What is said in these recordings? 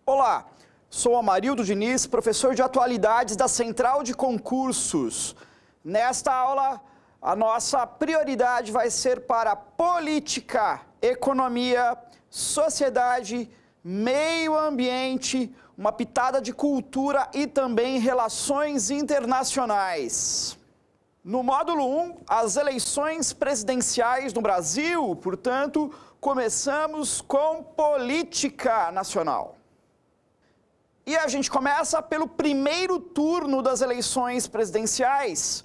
Olá, sou Amarildo Diniz, professor de atualidades da Central de Concursos. Nesta aula, a nossa prioridade vai ser para política, economia, sociedade, meio ambiente, uma pitada de cultura e também relações internacionais. No módulo 1, as eleições presidenciais no Brasil, portanto, começamos com política nacional. E a gente começa pelo primeiro turno das eleições presidenciais,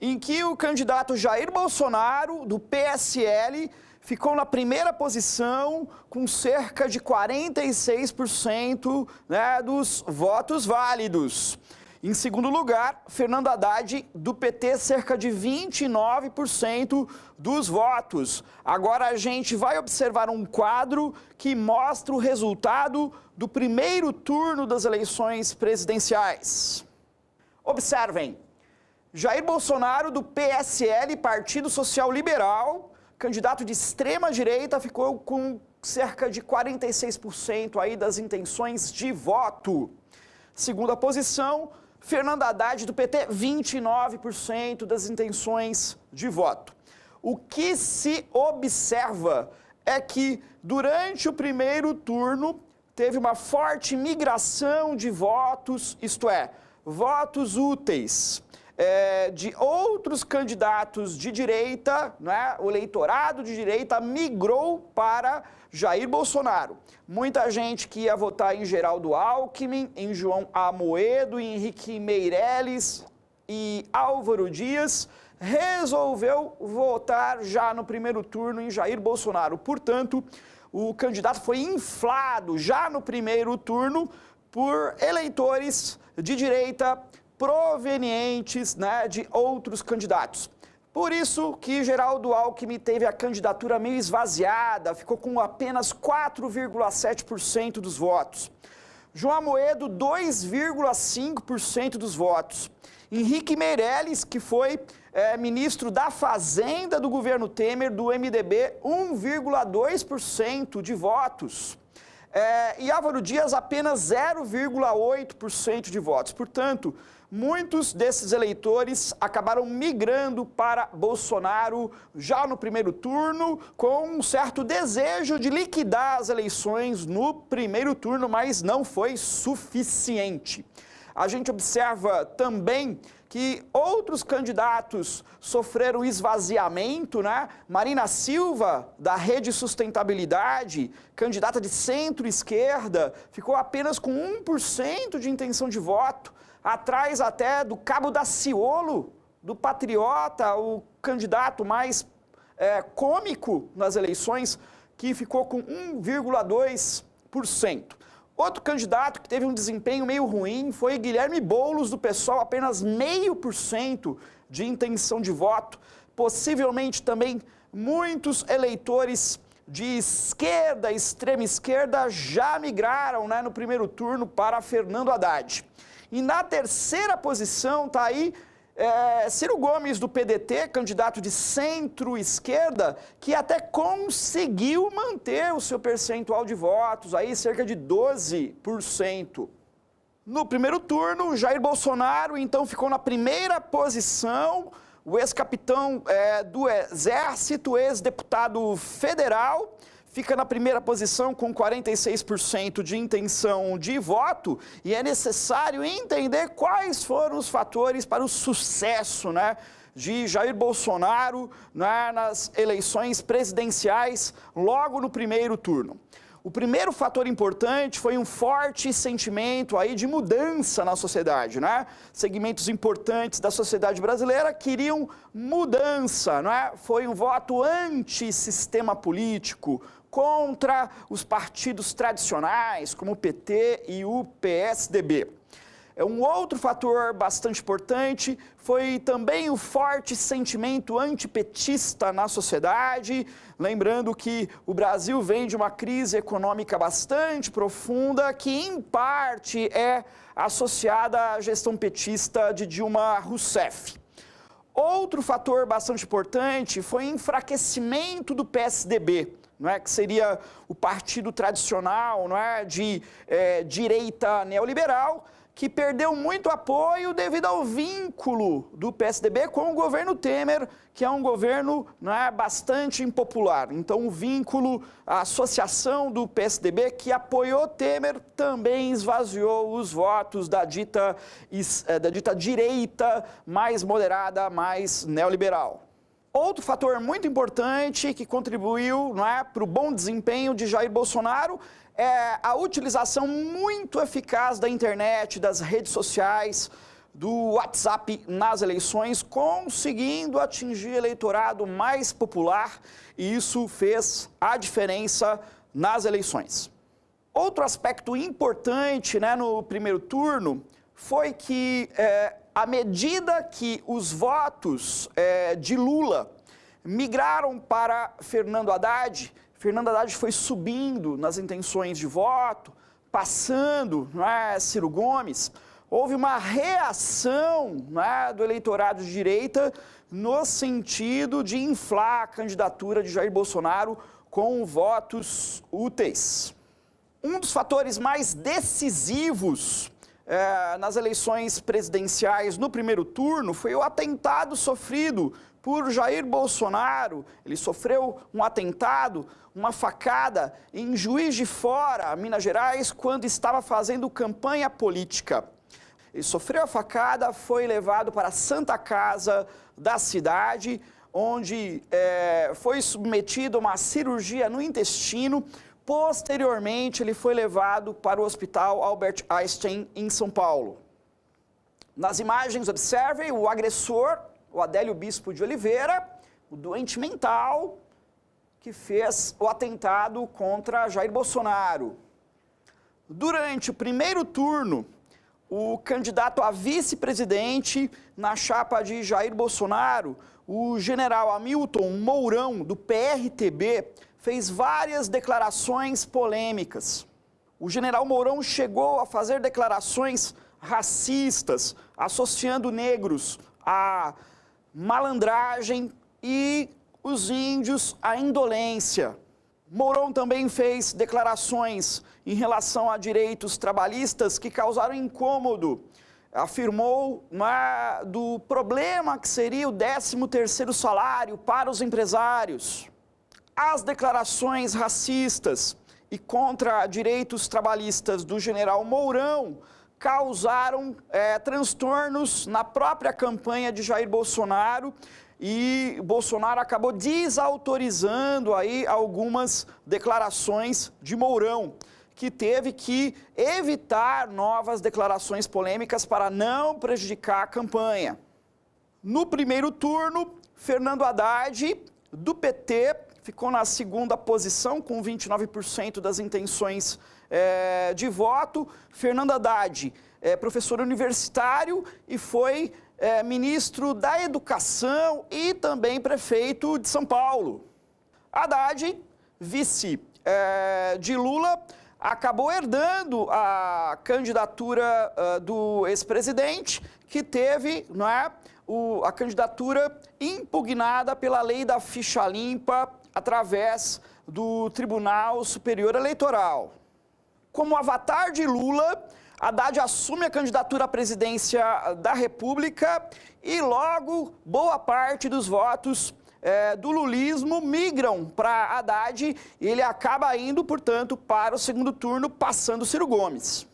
em que o candidato Jair Bolsonaro, do PSL, ficou na primeira posição com cerca de 46%, dos votos válidos. Em segundo lugar, Fernando Haddad, do PT, cerca de 29% dos votos. Agora a gente vai observar um quadro que mostra o resultado do primeiro turno das eleições presidenciais. Observem, Jair Bolsonaro, do PSL, Partido Social Liberal, candidato de extrema-direita, ficou com cerca de 46% aí das intenções de voto. Segunda posição, Fernando Haddad, do PT, 29% das intenções de voto. O que se observa é que, durante o primeiro turno, teve uma forte migração de votos, isto é, votos úteis, de outros candidatos de direita, o eleitorado de direita migrou para Jair Bolsonaro. Muita gente que ia votar em Geraldo Alckmin, em João Amoedo, em Henrique Meirelles e Álvaro Dias, resolveu votar já no primeiro turno em Jair Bolsonaro. Portanto, o candidato foi inflado já no primeiro turno por eleitores de direita provenientes de outros candidatos. Por isso que Geraldo Alckmin teve a candidatura meio esvaziada, ficou com apenas 4,7% dos votos. João Amoedo, 2,5% dos votos. Henrique Meirelles, que foi ministro da Fazenda do governo Temer, do MDB, 1,2% de votos. E Álvaro Dias, apenas 0,8% de votos. Portanto, muitos desses eleitores acabaram migrando para Bolsonaro já no primeiro turno, com um certo desejo de liquidar as eleições no primeiro turno, mas não foi suficiente. A gente observa também que outros candidatos sofreram esvaziamento, Marina Silva, da Rede Sustentabilidade, candidata de centro-esquerda, ficou apenas com 1% de intenção de voto, atrás até do Cabo Daciolo, do Patriota, o candidato mais cômico nas eleições, que ficou com 1,2%. Outro candidato que teve um desempenho meio ruim foi Guilherme Boulos, do PSOL, apenas 0,5% de intenção de voto. Possivelmente também muitos eleitores de esquerda, extrema esquerda, já migraram no primeiro turno para Fernando Haddad. E na terceira posição está aí Ciro Gomes, do PDT, candidato de centro-esquerda, que até conseguiu manter o seu percentual de votos, aí cerca de 12%. No primeiro turno, Jair Bolsonaro, então, ficou na primeira posição, o ex-capitão do Exército, ex-deputado federal, fica na primeira posição com 46% de intenção de voto, e é necessário entender quais foram os fatores para o sucesso de Jair Bolsonaro nas eleições presidenciais logo no primeiro turno. O primeiro fator importante foi um forte sentimento aí de mudança na sociedade, Segmentos importantes da sociedade brasileira queriam mudança, Foi um voto anti-sistema político, contra os partidos tradicionais, como o PT e o PSDB. Um outro fator bastante importante foi também o forte sentimento antipetista na sociedade, lembrando que o Brasil vem de uma crise econômica bastante profunda, que em parte é associada à gestão petista de Dilma Rousseff. Outro fator bastante importante foi o enfraquecimento do PSDB, que seria o partido tradicional, de direita neoliberal, que perdeu muito apoio devido ao vínculo do PSDB com o governo Temer, que é um governo bastante impopular. Então, o vínculo, a associação do PSDB que apoiou Temer também esvaziou os votos da dita direita mais moderada, mais neoliberal. Outro fator muito importante que contribuiu para o bom desempenho de Jair Bolsonaro é a utilização muito eficaz da internet, das redes sociais, do WhatsApp nas eleições, conseguindo atingir eleitorado mais popular, e isso fez a diferença nas eleições. Outro aspecto importante no primeiro turno foi que, à medida que os votos de Lula migraram para Fernando Haddad foi subindo nas intenções de voto, passando Ciro Gomes. Houve uma reação do eleitorado de direita no sentido de inflar a candidatura de Jair Bolsonaro com votos úteis. Um dos fatores mais decisivos nas eleições presidenciais no primeiro turno foi o atentado sofrido por Jair Bolsonaro. Ele sofreu um atentado, uma facada em Juiz de Fora, Minas Gerais, quando estava fazendo campanha política. Ele sofreu a facada, foi levado para a Santa Casa da cidade, onde foi submetido a uma cirurgia no intestino. Posteriormente, ele foi levado para o Hospital Albert Einstein, em São Paulo. Nas imagens, observem o agressor, o Adélio Bispo de Oliveira, o doente mental que fez o atentado contra Jair Bolsonaro. Durante o primeiro turno, o candidato a vice-presidente na chapa de Jair Bolsonaro, o general Hamilton Mourão, do PRTB, fez várias declarações polêmicas. O general Mourão chegou a fazer declarações racistas, associando negros à malandragem e os índios à indolência. Mourão também fez declarações em relação a direitos trabalhistas que causaram incômodo. Afirmou do problema que seria o 13º salário para os empresários. As declarações racistas e contra direitos trabalhistas do general Mourão causaram transtornos na própria campanha de Jair Bolsonaro, e Bolsonaro acabou desautorizando aí algumas declarações de Mourão, que teve que evitar novas declarações polêmicas para não prejudicar a campanha. No primeiro turno, Fernando Haddad, do PT, ficou na segunda posição com 29% das intenções de voto. Fernando Haddad é professor universitário e foi ministro da Educação e também prefeito de São Paulo. Haddad, vice de Lula, acabou herdando a candidatura do ex-presidente, que teve a candidatura impugnada pela lei da ficha limpa através do Tribunal Superior Eleitoral. Como avatar de Lula, Haddad assume a candidatura à presidência da República e logo boa parte dos votos do lulismo migram para Haddad e ele acaba indo, portanto, para o segundo turno, passando Ciro Gomes.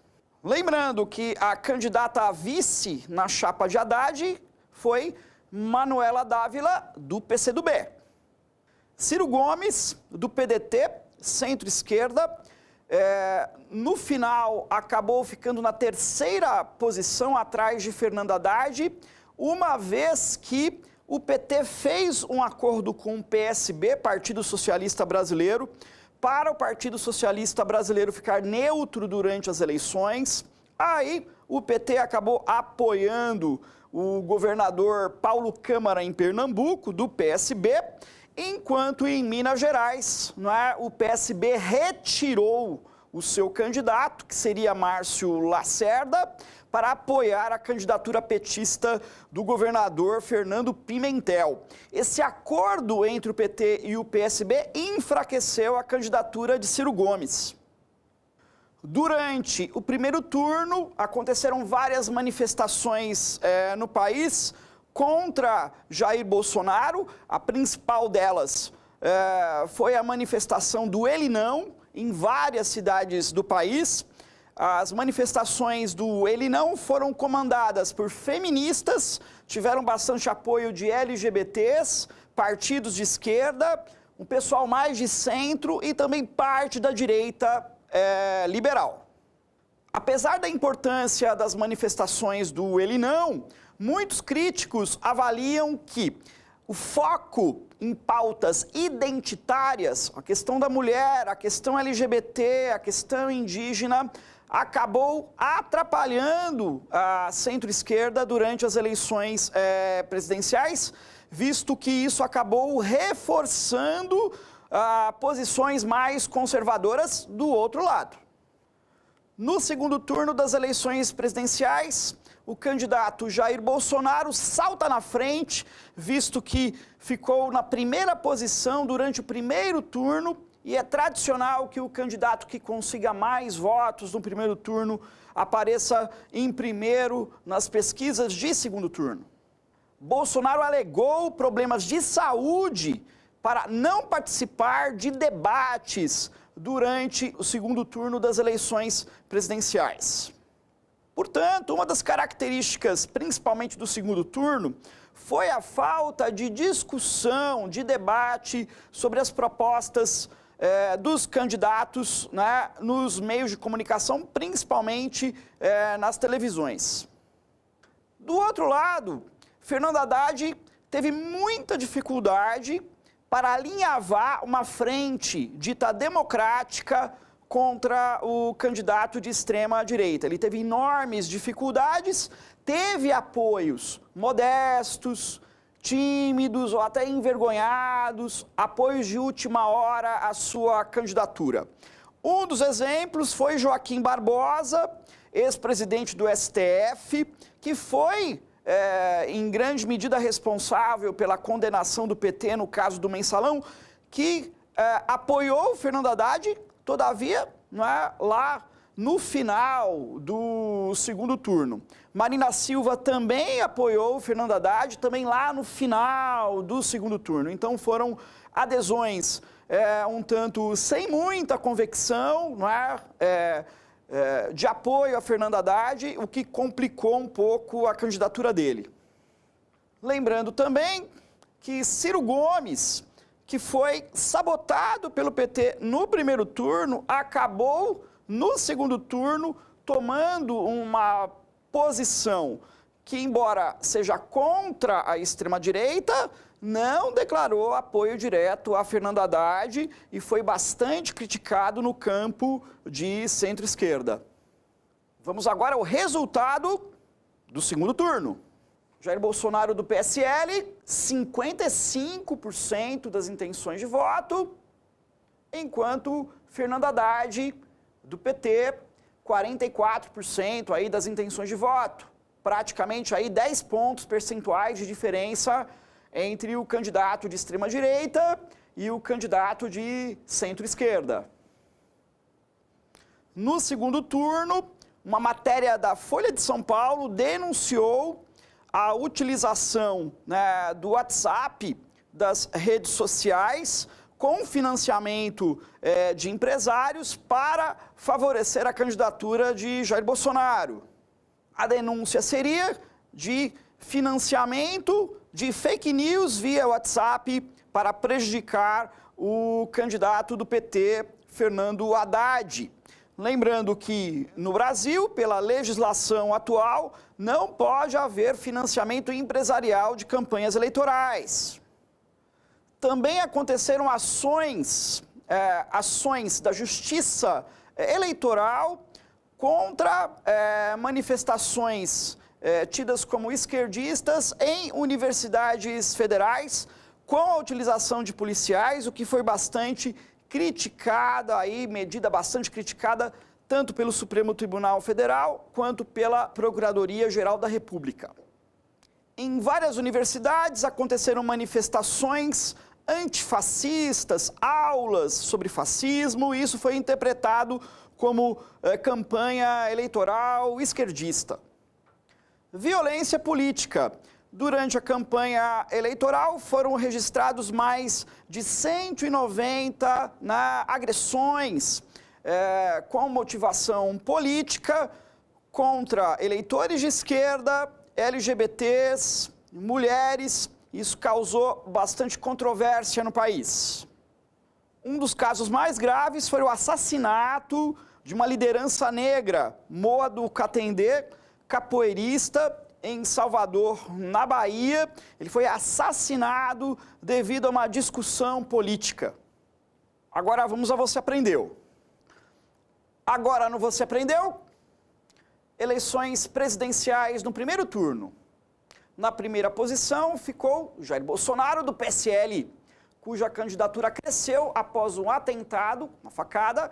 Lembrando que a candidata a vice na chapa de Haddad foi Manuela Dávila, do PCdoB. Ciro Gomes, do PDT, centro-esquerda, no final acabou ficando na terceira posição atrás de Fernando Haddad, uma vez que o PT fez um acordo com o PSB, Partido Socialista Brasileiro, para o Partido Socialista Brasileiro ficar neutro durante as eleições. Aí o PT acabou apoiando o governador Paulo Câmara em Pernambuco, do PSB, enquanto em Minas Gerais, o PSB retirou o seu candidato, que seria Márcio Lacerda, para apoiar a candidatura petista do governador Fernando Pimentel. Esse acordo entre o PT e o PSB enfraqueceu a candidatura de Ciro Gomes. Durante o primeiro turno, aconteceram várias manifestações no país contra Jair Bolsonaro. A principal delas foi a manifestação do Ele Não, em várias cidades do país. As manifestações do Ele Não foram comandadas por feministas, tiveram bastante apoio de LGBTs, partidos de esquerda, um pessoal mais de centro e também parte da direita liberal. Apesar da importância das manifestações do Ele Não, muitos críticos avaliam que o foco em pautas identitárias, a questão da mulher, a questão LGBT, a questão indígena, acabou atrapalhando a centro-esquerda durante as eleições presidenciais, visto que isso acabou reforçando posições mais conservadoras do outro lado. No segundo turno das eleições presidenciais, o candidato Jair Bolsonaro salta na frente, visto que ficou na primeira posição durante o primeiro turno, e é tradicional que o candidato que consiga mais votos no primeiro turno apareça em primeiro nas pesquisas de segundo turno. Bolsonaro alegou problemas de saúde para não participar de debates durante o segundo turno das eleições presidenciais. Portanto, uma das características, principalmente do segundo turno, foi a falta de discussão, de debate sobre as propostas dos candidatos nos meios de comunicação, principalmente nas televisões. Do outro lado, Fernando Haddad teve muita dificuldade para alinhavar uma frente dita democrática contra o candidato de extrema-direita. Ele teve enormes dificuldades, teve apoios modestos, tímidos ou até envergonhados, apoios de última hora à sua candidatura. Um dos exemplos foi Joaquim Barbosa, ex-presidente do STF, que foi em grande medida responsável pela condenação do PT no caso do Mensalão, que apoiou o Fernando Haddad, todavia, lá no final do segundo turno. Marina Silva também apoiou o Fernando Haddad, também lá no final do segundo turno. Então foram adesões um tanto sem muita convicção, de apoio a Fernando Haddad, o que complicou um pouco a candidatura dele. Lembrando também que Ciro Gomes, que foi sabotado pelo PT no primeiro turno, acabou no segundo turno tomando uma posição que, embora seja contra a extrema-direita, não declarou apoio direto a Fernando Haddad e foi bastante criticado no campo de centro-esquerda. Vamos agora ao resultado do segundo turno. Jair Bolsonaro do PSL, 55% das intenções de voto, enquanto Fernando Haddad do PT, 44% aí das intenções de voto. Praticamente aí 10 pontos percentuais de diferença entre o candidato de extrema-direita e o candidato de centro-esquerda. No segundo turno, uma matéria da Folha de São Paulo denunciou a utilização do WhatsApp, das redes sociais, com financiamento de empresários para favorecer a candidatura de Jair Bolsonaro. A denúncia seria de financiamento de fake news via WhatsApp para prejudicar o candidato do PT, Fernando Haddad. Lembrando que no Brasil, pela legislação atual, não pode haver financiamento empresarial de campanhas eleitorais. Também aconteceram ações da Justiça Eleitoral contra manifestações tidas como esquerdistas em universidades federais, com a utilização de policiais, o que foi bastante criticada, medida bastante criticada, tanto pelo Supremo Tribunal Federal, quanto pela Procuradoria-Geral da República. Em várias universidades aconteceram manifestações antifascistas, aulas sobre fascismo, e isso foi interpretado como campanha eleitoral esquerdista. Violência política. Durante a campanha eleitoral foram registrados mais de 190 agressões com motivação política contra eleitores de esquerda, LGBTs, mulheres. Isso causou bastante controvérsia no país. Um dos casos mais graves foi o assassinato de uma liderança negra, Moa do Catendê, capoeirista, em Salvador, na Bahia. Ele foi assassinado devido a uma discussão política. Agora vamos a Você Aprendeu. Agora no Você Aprendeu, eleições presidenciais no primeiro turno. Na primeira posição ficou Jair Bolsonaro, do PSL, cuja candidatura cresceu após um atentado, uma facada,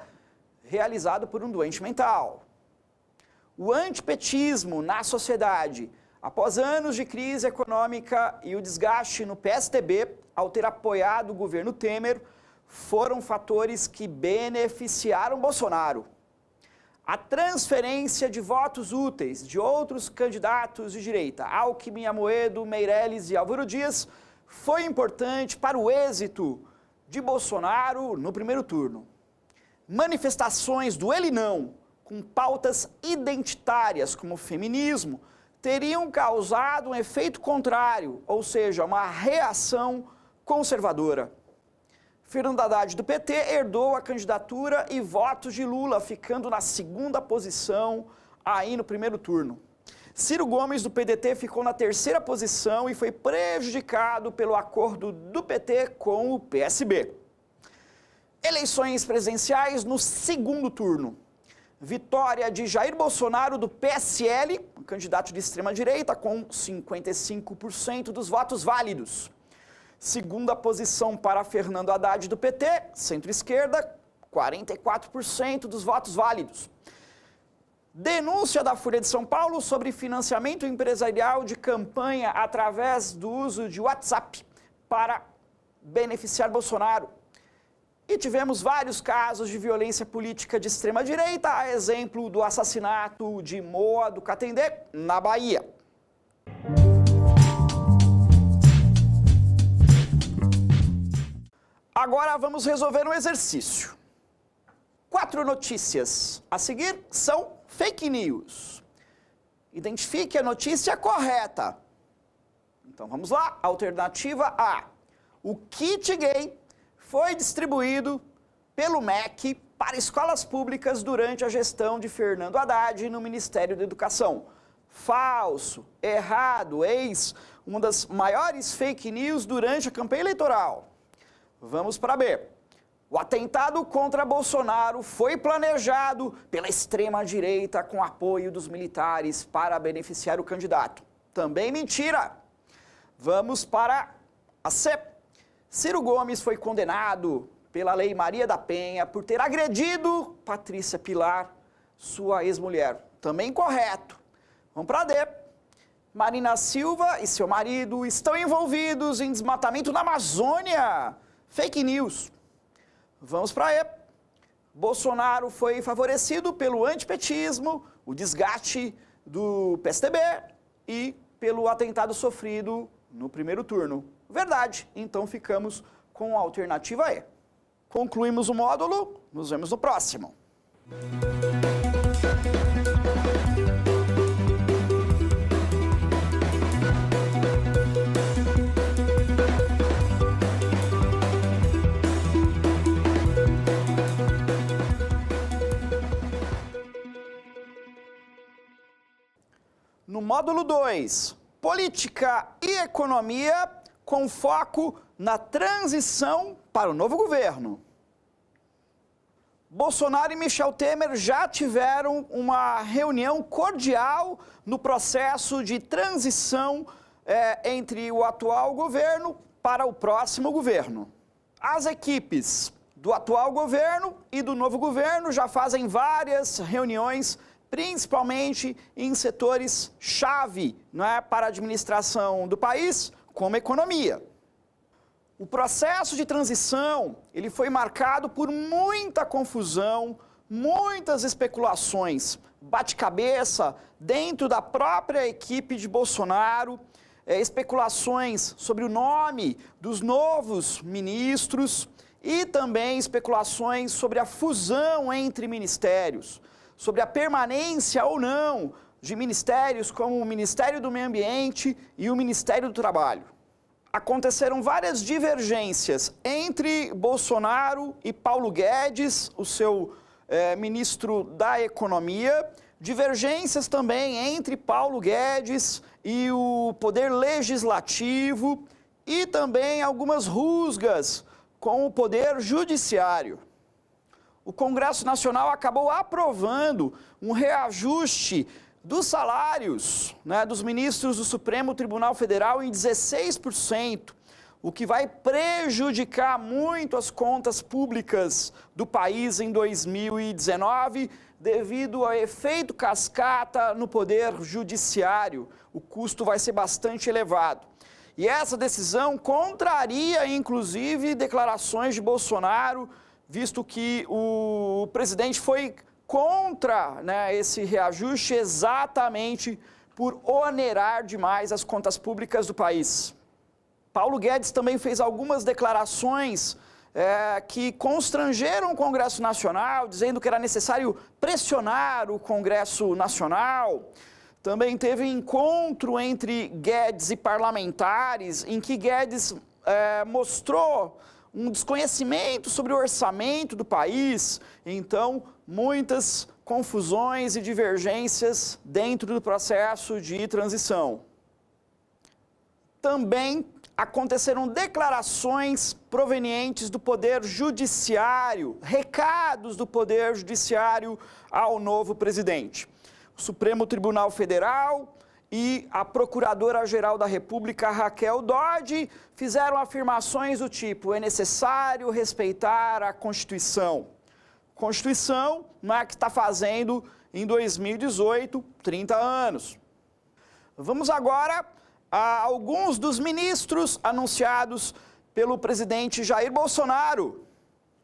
realizado por um doente mental. O antipetismo na sociedade, após anos de crise econômica e o desgaste no PSDB, ao ter apoiado o governo Temer, foram fatores que beneficiaram Bolsonaro. A transferência de votos úteis de outros candidatos de direita, Alckmin, Amoedo, Meirelles e Álvaro Dias, foi importante para o êxito de Bolsonaro no primeiro turno. Manifestações do Ele Não, com pautas identitárias como feminismo, teriam causado um efeito contrário, ou seja, uma reação conservadora. Fernando Haddad, do PT, herdou a candidatura e votos de Lula, ficando na segunda posição aí no primeiro turno. Ciro Gomes, do PDT, ficou na terceira posição e foi prejudicado pelo acordo do PT com o PSB. Eleições presidenciais no segundo turno. Vitória de Jair Bolsonaro, do PSL, um candidato de extrema-direita, com 55% dos votos válidos. Segunda posição para Fernando Haddad, do PT, centro-esquerda, 44% dos votos válidos. Denúncia da Folha de São Paulo sobre financiamento empresarial de campanha através do uso de WhatsApp para beneficiar Bolsonaro. E tivemos vários casos de violência política de extrema-direita, a exemplo do assassinato de Moa do Catendê, na Bahia. Agora vamos resolver um exercício. 4 notícias a seguir são fake news. Identifique a notícia correta. Então vamos lá. Alternativa A. O kit gay foi distribuído pelo MEC para escolas públicas durante a gestão de Fernando Haddad no Ministério da Educação. Falso, errado, eis uma das maiores fake news durante a campanha eleitoral. Vamos para B. O atentado contra Bolsonaro foi planejado pela extrema-direita com apoio dos militares para beneficiar o candidato. Também mentira. Vamos para a C. Ciro Gomes foi condenado pela Lei Maria da Penha por ter agredido Patrícia Pilar, sua ex-mulher. Também correto. Vamos para D. Marina Silva e seu marido estão envolvidos em desmatamento na Amazônia. Fake news. Vamos para E. Bolsonaro foi favorecido pelo antipetismo, o desgaste do PSDB e pelo atentado sofrido no primeiro turno. Verdade. Então ficamos com a alternativa E. Concluímos o módulo. Nos vemos no próximo. No módulo 2, Política e Economia, com foco na transição para o novo governo. Bolsonaro e Michel Temer já tiveram uma reunião cordial no processo de transição entre o atual governo para o próximo governo. As equipes do atual governo e do novo governo já fazem várias reuniões, principalmente em setores-chave, para a administração do país, como a economia. O processo de transição, ele foi marcado por muita confusão, muitas especulações, bate-cabeça dentro da própria equipe de Bolsonaro, especulações sobre o nome dos novos ministros e também especulações sobre a fusão entre ministérios, sobre a permanência ou não de ministérios como o Ministério do Meio Ambiente e o Ministério do Trabalho. Aconteceram várias divergências entre Bolsonaro e Paulo Guedes, o seu ministro da Economia, divergências também entre Paulo Guedes e o Poder Legislativo e também algumas rusgas com o Poder Judiciário. O Congresso Nacional acabou aprovando um reajuste dos salários dos ministros do Supremo Tribunal Federal em 16%, o que vai prejudicar muito as contas públicas do país em 2019, devido ao efeito cascata no Poder Judiciário. O custo vai ser bastante elevado. E essa decisão contraria, inclusive, declarações de Bolsonaro, visto que o presidente foi contra esse reajuste exatamente por onerar demais as contas públicas do país. Paulo Guedes também fez algumas declarações que constrangeram o Congresso Nacional, dizendo que era necessário pressionar o Congresso Nacional. Também teve encontro entre Guedes e parlamentares, em que Guedes mostrou um desconhecimento sobre o orçamento do país, então muitas confusões e divergências dentro do processo de transição. Também aconteceram declarações provenientes do Poder Judiciário, recados do Poder Judiciário ao novo presidente. O Supremo Tribunal Federal e a Procuradora-Geral da República, Raquel Dodge, fizeram afirmações do tipo: é necessário respeitar a Constituição. Constituição que está fazendo em 2018 30 anos. Vamos agora a alguns dos ministros anunciados pelo presidente Jair Bolsonaro.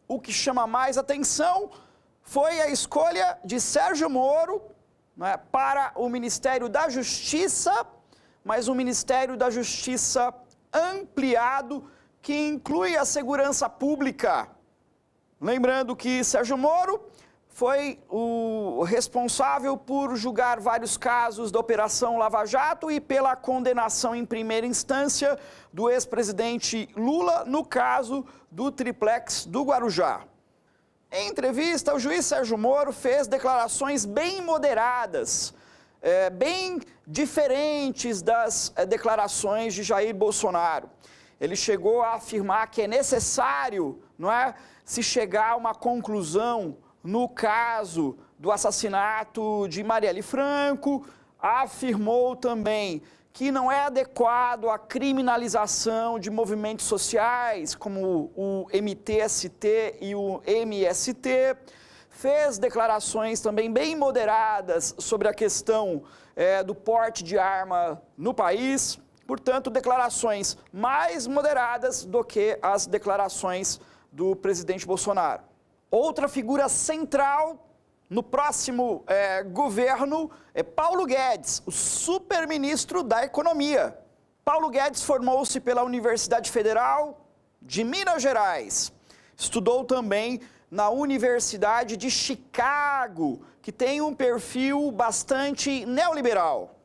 O que chama mais atenção foi a escolha de Sérgio Moro para o Ministério da Justiça, mas um Ministério da Justiça ampliado que inclui a segurança pública. Lembrando que Sérgio Moro foi o responsável por julgar vários casos da Operação Lava Jato e pela condenação em primeira instância do ex-presidente Lula no caso do triplex do Guarujá. Em entrevista, o juiz Sérgio Moro fez declarações bem moderadas, bem diferentes das declarações de Jair Bolsonaro. Ele chegou a afirmar que é necessário, se chegar a uma conclusão no caso do assassinato de Marielle Franco, afirmou também que não é adequado a criminalização de movimentos sociais, como o MTST e o MST, fez declarações também bem moderadas sobre a questão do porte de arma no país, portanto, declarações mais moderadas do que as declarações do presidente Bolsonaro. Outra figura central no próximo governo é Paulo Guedes, o superministro da Economia. Paulo Guedes formou-se pela Universidade Federal de Minas Gerais. Estudou também na Universidade de Chicago, que tem um perfil bastante neoliberal.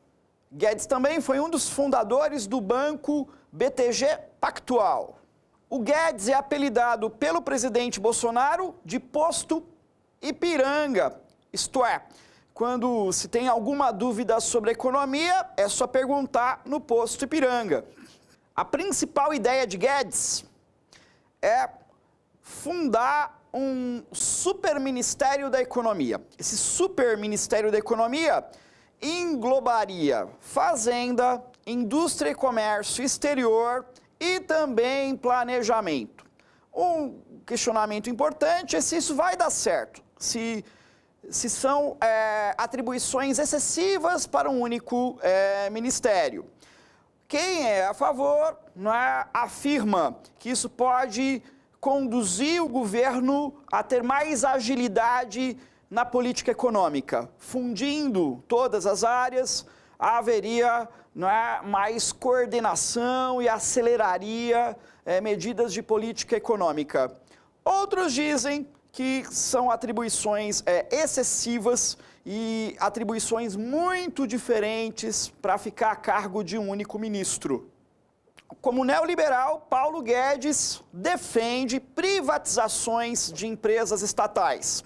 Guedes também foi um dos fundadores do banco BTG Pactual. O Guedes é apelidado pelo presidente Bolsonaro de Posto Ipiranga, isto é, quando se tem alguma dúvida sobre a economia, é só perguntar no Posto Ipiranga. A principal ideia de Guedes é fundar um superministério da economia. Esse superministério da economia englobaria fazenda, indústria e comércio exterior e também planejamento. Um questionamento importante é se isso vai dar certo, se são atribuições excessivas para um único ministério. Quem é a favor, afirma que isso pode conduzir o governo a ter mais agilidade na política econômica. Fundindo todas as áreas, haveria mais coordenação e aceleraria medidas de política econômica. Outros dizem que são atribuições excessivas e atribuições muito diferentes para ficar a cargo de um único ministro. Como neoliberal, Paulo Guedes defende privatizações de empresas estatais.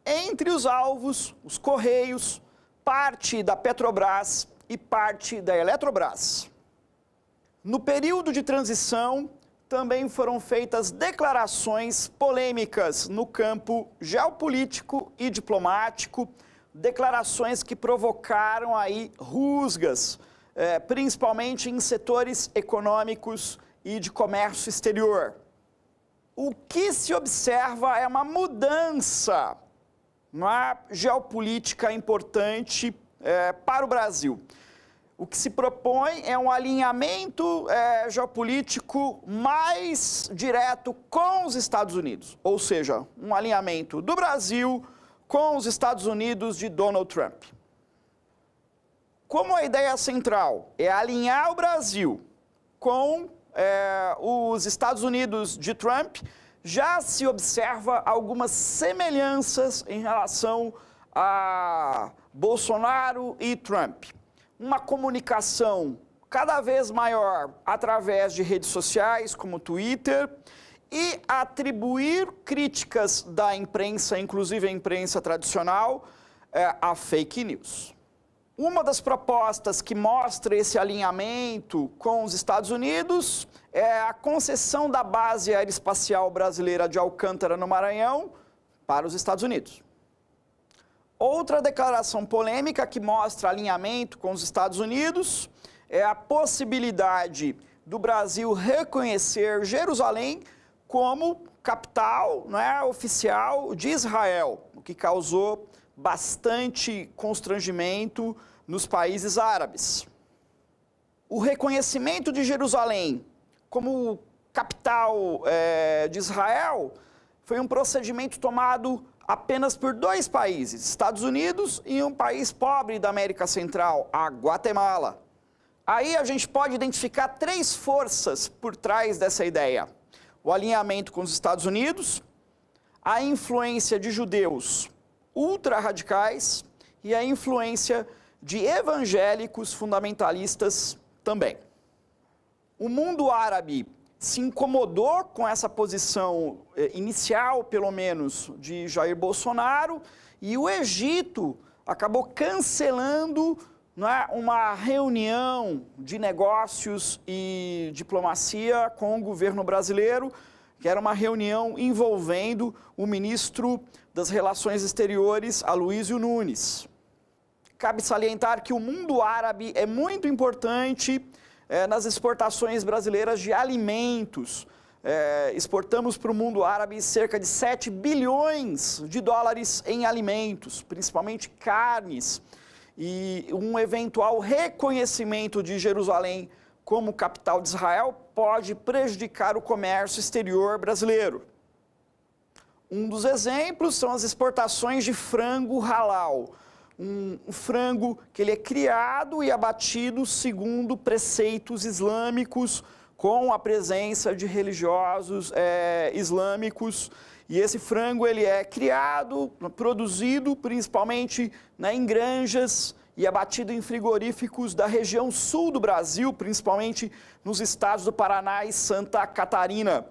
Entre os alvos, os Correios, parte da Petrobras e parte da Eletrobras. No período de transição, também foram feitas declarações polêmicas no campo geopolítico e diplomático, declarações que provocaram aí rusgas, principalmente em setores econômicos e de comércio exterior. O que se observa é uma mudança na geopolítica importante para o Brasil. O que se propõe é um alinhamento geopolítico mais direto com os Estados Unidos, ou seja, um alinhamento do Brasil com os Estados Unidos de Donald Trump. Como a ideia central é alinhar o Brasil com os Estados Unidos de Trump, já se observa algumas semelhanças em relação a Bolsonaro e Trump. Uma comunicação cada vez maior através de redes sociais, como Twitter, e atribuir críticas da imprensa, inclusive a imprensa tradicional, a fake news. Uma das propostas que mostra esse alinhamento com os Estados Unidos é a concessão da base aeroespacial brasileira de Alcântara, no Maranhão, para os Estados Unidos. Outra declaração polêmica que mostra alinhamento com os Estados Unidos é a possibilidade do Brasil reconhecer Jerusalém como capital oficial de Israel, o que causou bastante constrangimento nos países árabes. O reconhecimento de Jerusalém como capital de Israel foi um procedimento tomado apenas por dois países, Estados Unidos e um país pobre da América Central, a Guatemala. Aí a gente pode identificar três forças por trás dessa ideia: o alinhamento com os Estados Unidos, a influência de judeus ultra-radicais e a influência de evangélicos fundamentalistas também. O mundo árabe se incomodou com essa posição inicial, pelo menos, de Jair Bolsonaro, e o Egito acabou cancelando uma reunião de negócios e diplomacia com o governo brasileiro, que era uma reunião envolvendo o ministro das Relações Exteriores, Aloysio Nunes. Cabe salientar que o mundo árabe é muito importante nas exportações brasileiras de alimentos. Exportamos para o mundo árabe cerca de 7 bilhões de dólares em alimentos, principalmente carnes. E um eventual reconhecimento de Jerusalém como capital de Israel pode prejudicar o comércio exterior brasileiro. Um dos exemplos são as exportações de frango halal. Um frango que ele é criado e abatido segundo preceitos islâmicos, com a presença de religiosos islâmicos. E esse frango ele é criado, produzido principalmente em granjas e abatido em frigoríficos da região sul do Brasil, principalmente nos estados do Paraná e Santa Catarina.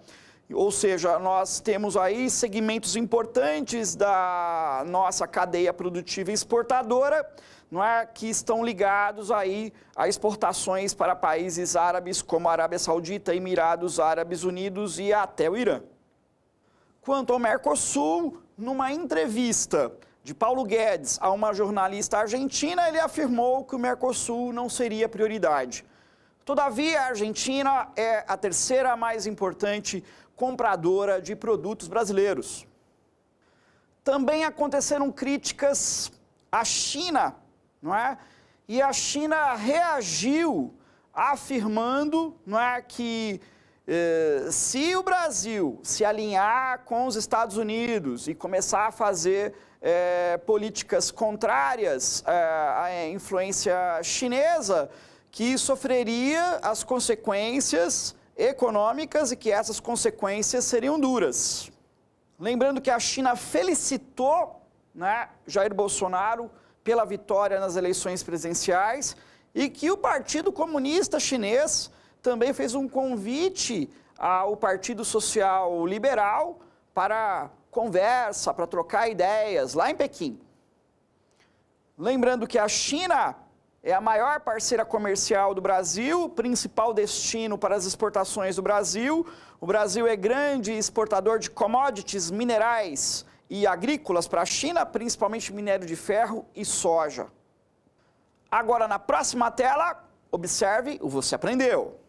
Ou seja, nós temos aí segmentos importantes da nossa cadeia produtiva e exportadora, que estão ligados aí a exportações para países árabes como a Arábia Saudita, Emirados Árabes Unidos e até o Irã. Quanto ao Mercosul, numa entrevista de Paulo Guedes a uma jornalista argentina, ele afirmou que o Mercosul não seria prioridade. Todavia, a Argentina é a terceira mais importante compradora de produtos brasileiros. Também aconteceram críticas à China, não é? E a China reagiu afirmando, não é, que se o Brasil se alinhar com os Estados Unidos e começar a fazer políticas contrárias à influência chinesa, que sofreria as consequências econômicas e que essas consequências seriam duras. Lembrando que a China felicitou, né, Jair Bolsonaro pela vitória nas eleições presidenciais e que o Partido Comunista Chinês também fez um convite ao Partido Social Liberal para conversa, para trocar ideias lá em Pequim. Lembrando que a China é a maior parceira comercial do Brasil, principal destino para as exportações do Brasil. O Brasil é grande exportador de commodities, minerais e agrícolas para a China, principalmente minério de ferro e soja. Agora, na próxima tela, observe o Você Aprendeu.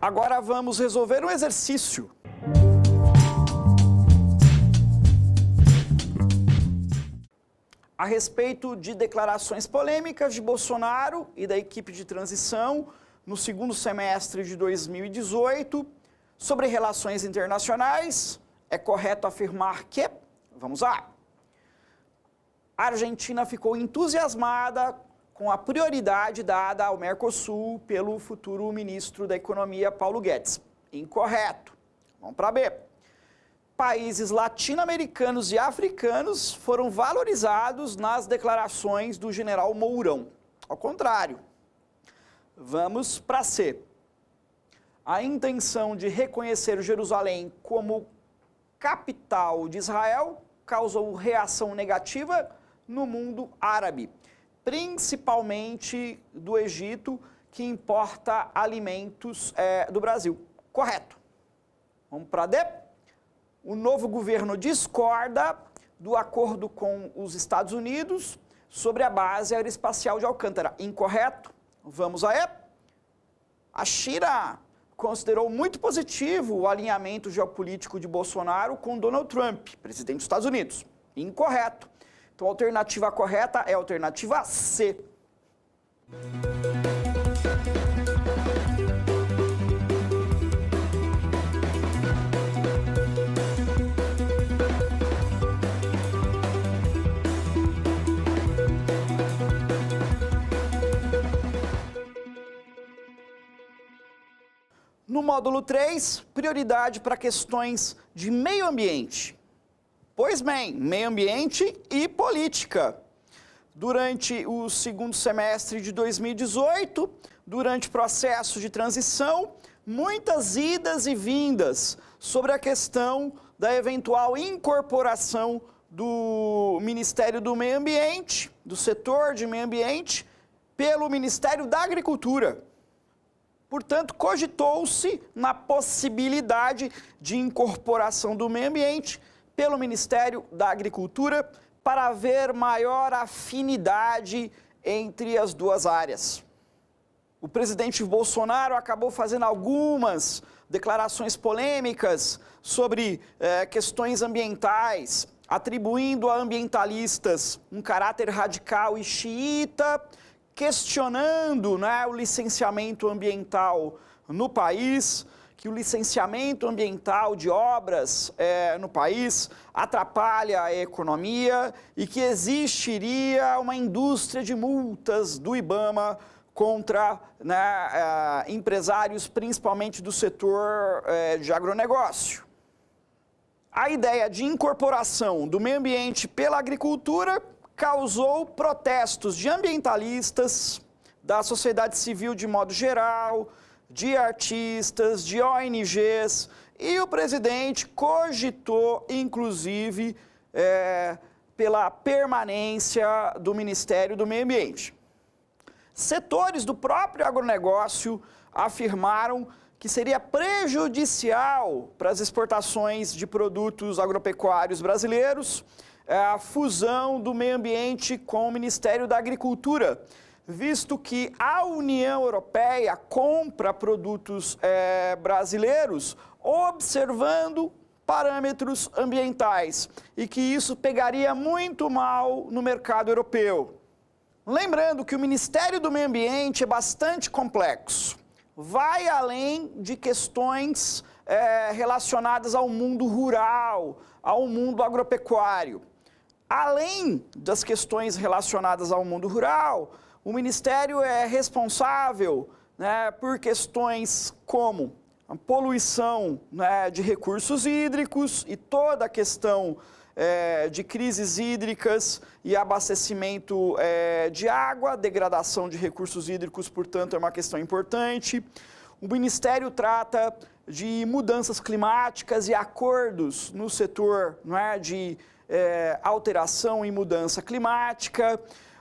Agora vamos resolver um exercício. A respeito de declarações polêmicas de Bolsonaro e da equipe de transição no segundo semestre de 2018 sobre relações internacionais, é correto afirmar que, vamos lá, a Argentina ficou entusiasmada com a prioridade dada ao Mercosul pelo futuro ministro da Economia, Paulo Guedes. Incorreto. Vamos para B. Países latino-americanos e africanos foram valorizados nas declarações do general Mourão. Ao contrário. Vamos para C. A intenção de reconhecer Jerusalém como capital de Israel causou reação negativa no mundo árabe, principalmente do Egito, que importa alimentos do Brasil. Correto. Vamos para D. O novo governo discorda do acordo com os Estados Unidos sobre a base aeroespacial de Alcântara. Incorreto. Vamos a E. A China considerou muito positivo o alinhamento geopolítico de Bolsonaro com Donald Trump, presidente dos Estados Unidos. Incorreto. Então, a alternativa correta é a alternativa C. No módulo 3, prioridade para questões de meio ambiente. Pois bem, meio ambiente e política. Durante o segundo semestre de 2018, durante o processo de transição, muitas idas e vindas sobre a questão da eventual incorporação do Ministério do Meio Ambiente, do setor de meio ambiente, pelo Ministério da Agricultura. Portanto, cogitou-se na possibilidade de incorporação do meio ambiente pelo Ministério da Agricultura para haver maior afinidade entre as duas áreas. O presidente Bolsonaro acabou fazendo algumas declarações polêmicas sobre questões ambientais, atribuindo a ambientalistas um caráter radical e xiita, questionando, né, o licenciamento ambiental no país, que o licenciamento ambiental de obras no país atrapalha a economia e que existiria uma indústria de multas do IBAMA contra, né, empresários, principalmente do setor de agronegócio. A ideia de incorporação do meio ambiente pela agricultura causou protestos de ambientalistas, da sociedade civil de modo geral, de artistas, de ONGs, e o presidente cogitou, inclusive, pela permanência do Ministério do Meio Ambiente. Setores do próprio agronegócio afirmaram que seria prejudicial para as exportações de produtos agropecuários brasileiros a fusão do meio ambiente com o Ministério da Agricultura, visto que a União Europeia compra produtos brasileiros observando parâmetros ambientais e que isso pegaria muito mal no mercado europeu. Lembrando que o Ministério do Meio Ambiente é bastante complexo, vai além de questões relacionadas ao mundo rural, ao mundo agropecuário. Além das questões relacionadas ao mundo rural, o Ministério é responsável, por questões como a poluição, de recursos hídricos e toda a questão de crises hídricas e abastecimento de água, degradação de recursos hídricos, portanto, é uma questão importante. O Ministério trata de mudanças climáticas e acordos no setor de alteração e mudança climática.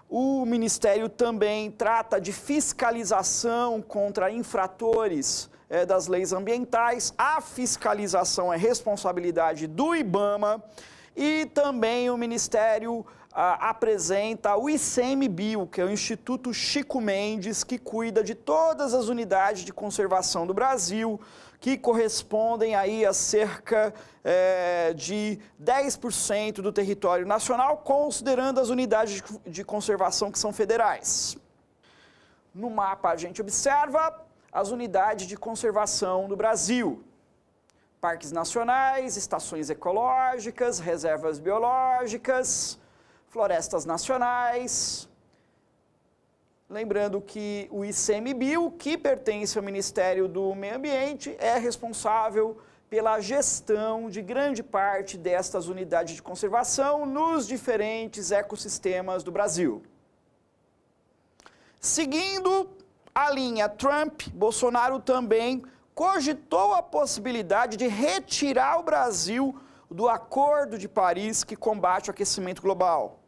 O Ministério também trata de fiscalização contra infratores das leis ambientais. A fiscalização é responsabilidade do IBAMA e também o Ministério apresenta o ICMBio, que é o Instituto Chico Mendes, que cuida de todas as unidades de conservação do Brasil, que correspondem aí a cerca de 10% do território nacional, considerando as unidades de conservação que são federais. No mapa a gente observa as unidades de conservação do Brasil: parques nacionais, estações ecológicas, reservas biológicas, florestas nacionais. Lembrando que o ICMBio, que pertence ao Ministério do Meio Ambiente, é responsável pela gestão de grande parte destas unidades de conservação nos diferentes ecossistemas do Brasil. Seguindo a linha Trump, Bolsonaro também cogitou a possibilidade de retirar o Brasil do Acordo de Paris que combate o aquecimento global.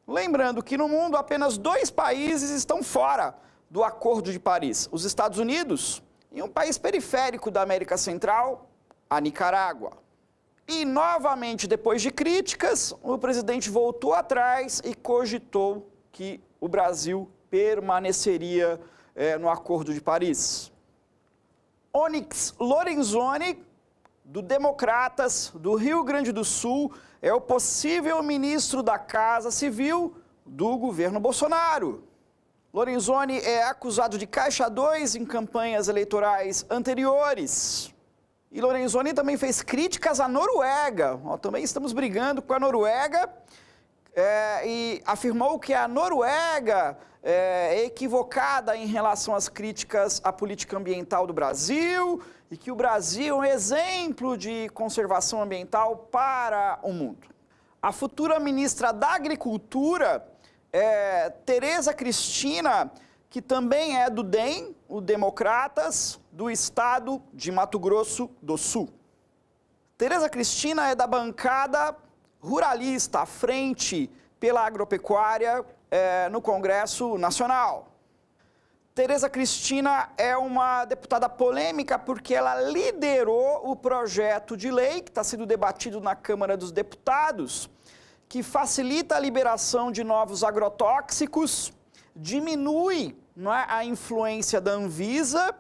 Lembrando que no mundo apenas 2 países estão fora do Acordo de Paris: os Estados Unidos e um país periférico da América Central, a Nicarágua. E novamente, depois de críticas, o presidente voltou atrás e cogitou que o Brasil permaneceria no Acordo de Paris. Onyx Lorenzoni, do Democratas do Rio Grande do Sul, é o possível ministro da Casa Civil do governo Bolsonaro. Lorenzoni é acusado de caixa 2 em campanhas eleitorais anteriores. E Lorenzoni também fez críticas à Noruega. Também estamos brigando com a Noruega. E afirmou que a Noruega é equivocada em relação às críticas à política ambiental do Brasil e que o Brasil é um exemplo de conservação ambiental para o mundo. A futura ministra da Agricultura, Tereza Cristina, que também é do DEM, o Democratas, do estado de Mato Grosso do Sul. Tereza Cristina é da bancada ruralista, à frente pela agropecuária no Congresso Nacional. Tereza Cristina é uma deputada polêmica porque ela liderou o projeto de lei que está sendo debatido na Câmara dos Deputados, que facilita a liberação de novos agrotóxicos, diminui a influência da Anvisa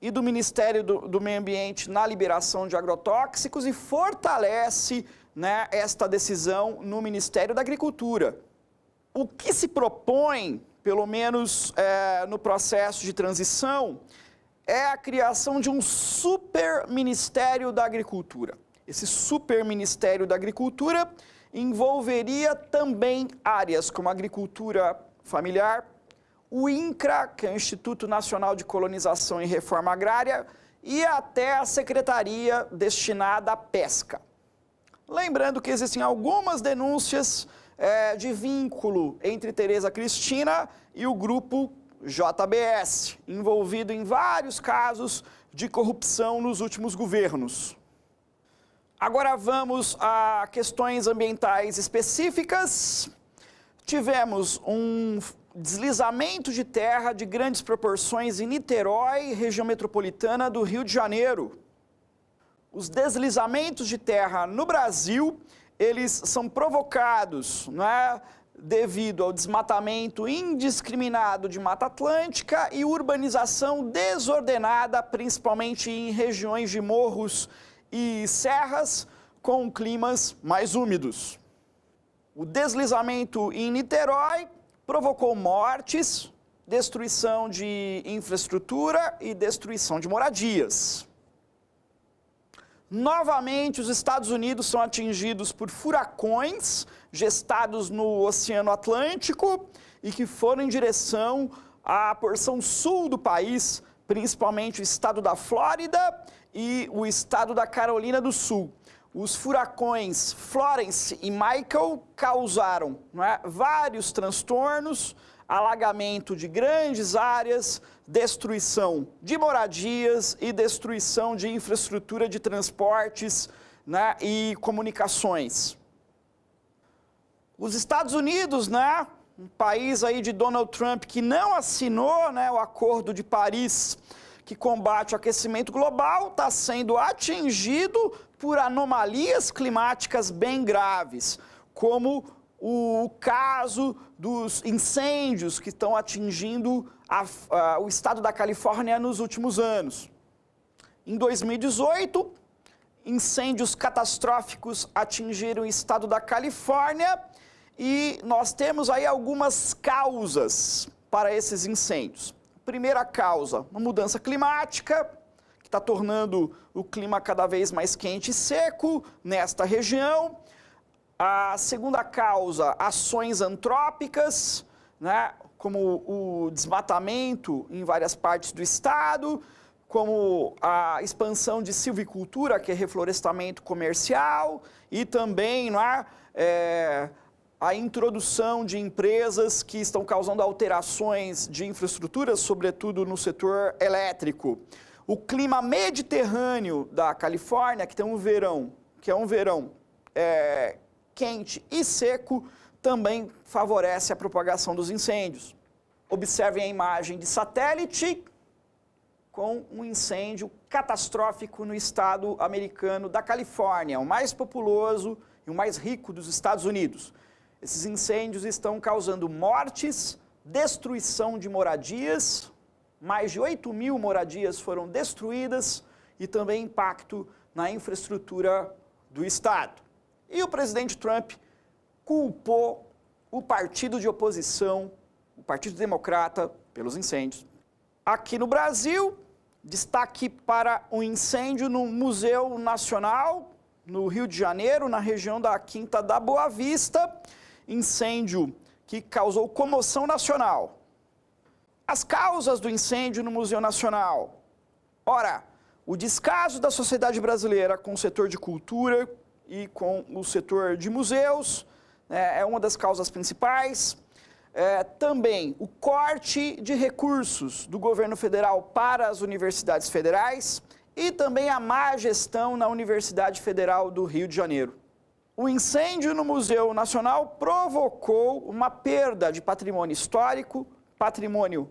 e do Ministério do Meio Ambiente na liberação de agrotóxicos e fortalece esta decisão no Ministério da Agricultura. O que se propõe, pelo menos no processo de transição, é a criação de um super Ministério da Agricultura. Esse super Ministério da Agricultura envolveria também áreas como agricultura familiar, o INCRA, que é o Instituto Nacional de Colonização e Reforma Agrária, e até a Secretaria destinada à pesca. Lembrando que existem algumas denúncias de vínculo entre Tereza Cristina e o grupo JBS, envolvido em vários casos de corrupção nos últimos governos. Agora vamos a questões ambientais específicas. Tivemos um deslizamento de terra de grandes proporções em Niterói, região metropolitana do Rio de Janeiro. Os deslizamentos de terra no Brasil, eles são provocados, devido ao desmatamento indiscriminado de Mata Atlântica e urbanização desordenada, principalmente em regiões de morros e serras com climas mais úmidos. O deslizamento em Niterói provocou mortes, destruição de infraestrutura e destruição de moradias. Novamente, os Estados Unidos são atingidos por furacões gestados no Oceano Atlântico e que foram em direção à porção sul do país, principalmente o estado da Flórida e o estado da Carolina do Sul. Os furacões Florence e Michael causaram vários transtornos, alagamento de grandes áreas, destruição de moradias e destruição de infraestrutura de transportes e comunicações. Os Estados Unidos, um país aí de Donald Trump que não assinou o Acordo de Paris, que combate o aquecimento global, está sendo atingido por anomalias climáticas bem graves, como o caso dos incêndios que estão atingindo o estado da Califórnia nos últimos anos. Em 2018, incêndios catastróficos atingiram o estado da Califórnia e nós temos aí algumas causas para esses incêndios. Primeira causa, uma mudança climática, que está tornando o clima cada vez mais quente e seco nesta região. A segunda causa, ações antrópicas, como o desmatamento em várias partes do estado, como a expansão de silvicultura, que é reflorestamento comercial, e também a introdução de empresas que estão causando alterações de infraestrutura, sobretudo no setor elétrico. O clima mediterrâneo da Califórnia, que tem um verão, quente e seco, também favorece a propagação dos incêndios. Observem a imagem de satélite com um incêndio catastrófico no estado americano da Califórnia, o mais populoso e o mais rico dos Estados Unidos. Esses incêndios estão causando mortes, destruição de moradias, mais de 8.000 moradias foram destruídas e também impacto na infraestrutura do estado. E o presidente Trump culpou o partido de oposição, o Partido Democrata, pelos incêndios. Aqui no Brasil, destaque para um incêndio no Museu Nacional, no Rio de Janeiro, na região da Quinta da Boa Vista, incêndio que causou comoção nacional. As causas do incêndio no Museu Nacional. Ora, o descaso da sociedade brasileira com o setor de cultura e com o setor de museus é uma das causas principais. Também o corte de recursos do governo federal para as universidades federais e também a má gestão na Universidade Federal do Rio de Janeiro. O incêndio no Museu Nacional provocou uma perda de patrimônio histórico, patrimônio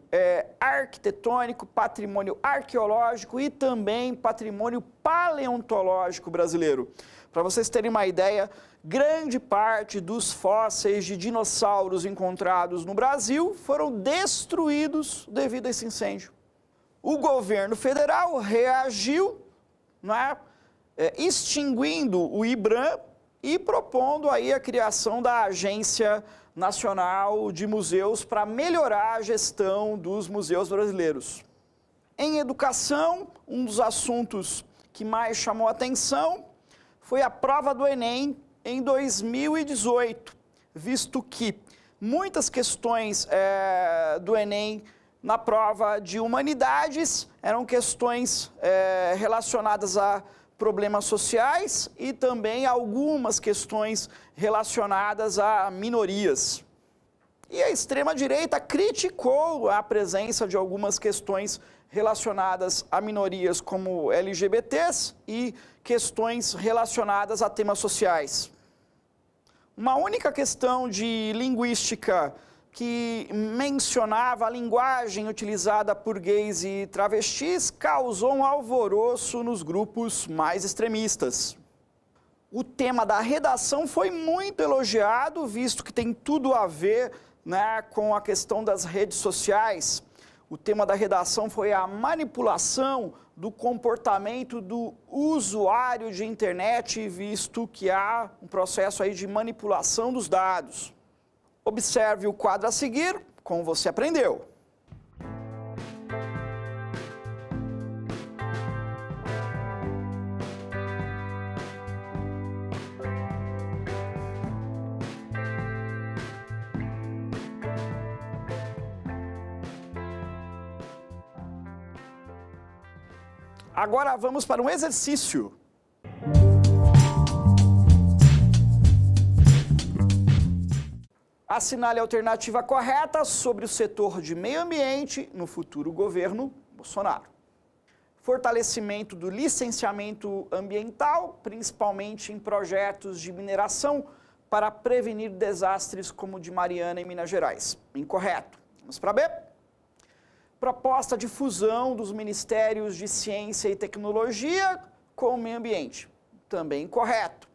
arquitetônico, patrimônio arqueológico e também patrimônio paleontológico brasileiro. Para vocês terem uma ideia, grande parte dos fósseis de dinossauros encontrados no Brasil foram destruídos devido a esse incêndio. O governo federal reagiu, extinguindo o IBRAM e propondo aí a criação da Agência Nacional de Museus para melhorar a gestão dos museus brasileiros. Em educação, um dos assuntos que mais chamou a atenção foi a prova do Enem em 2018, visto que muitas questões do Enem na prova de humanidades eram questões relacionadas a problemas sociais e também algumas questões relacionadas a minorias. E a extrema-direita criticou a presença de algumas questões relacionadas a minorias como LGBTs e questões relacionadas a temas sociais. Uma única questão de linguística que mencionava a linguagem utilizada por gays e travestis causou um alvoroço nos grupos mais extremistas. O tema da redação foi muito elogiado, visto que tem tudo a ver, né, com a questão das redes sociais. O tema da redação foi a manipulação do comportamento do usuário de internet, visto que há um processo aí de manipulação dos dados. Observe o quadro a seguir, como você aprendeu. Agora vamos para um exercício. Assinale a alternativa correta sobre o setor de meio ambiente no futuro governo Bolsonaro. Fortalecimento do licenciamento ambiental, principalmente em projetos de mineração, para prevenir desastres como o de Mariana em Minas Gerais. Incorreto. Vamos para B. Proposta de fusão dos Ministérios de Ciência e Tecnologia com o Meio Ambiente. Também incorreto.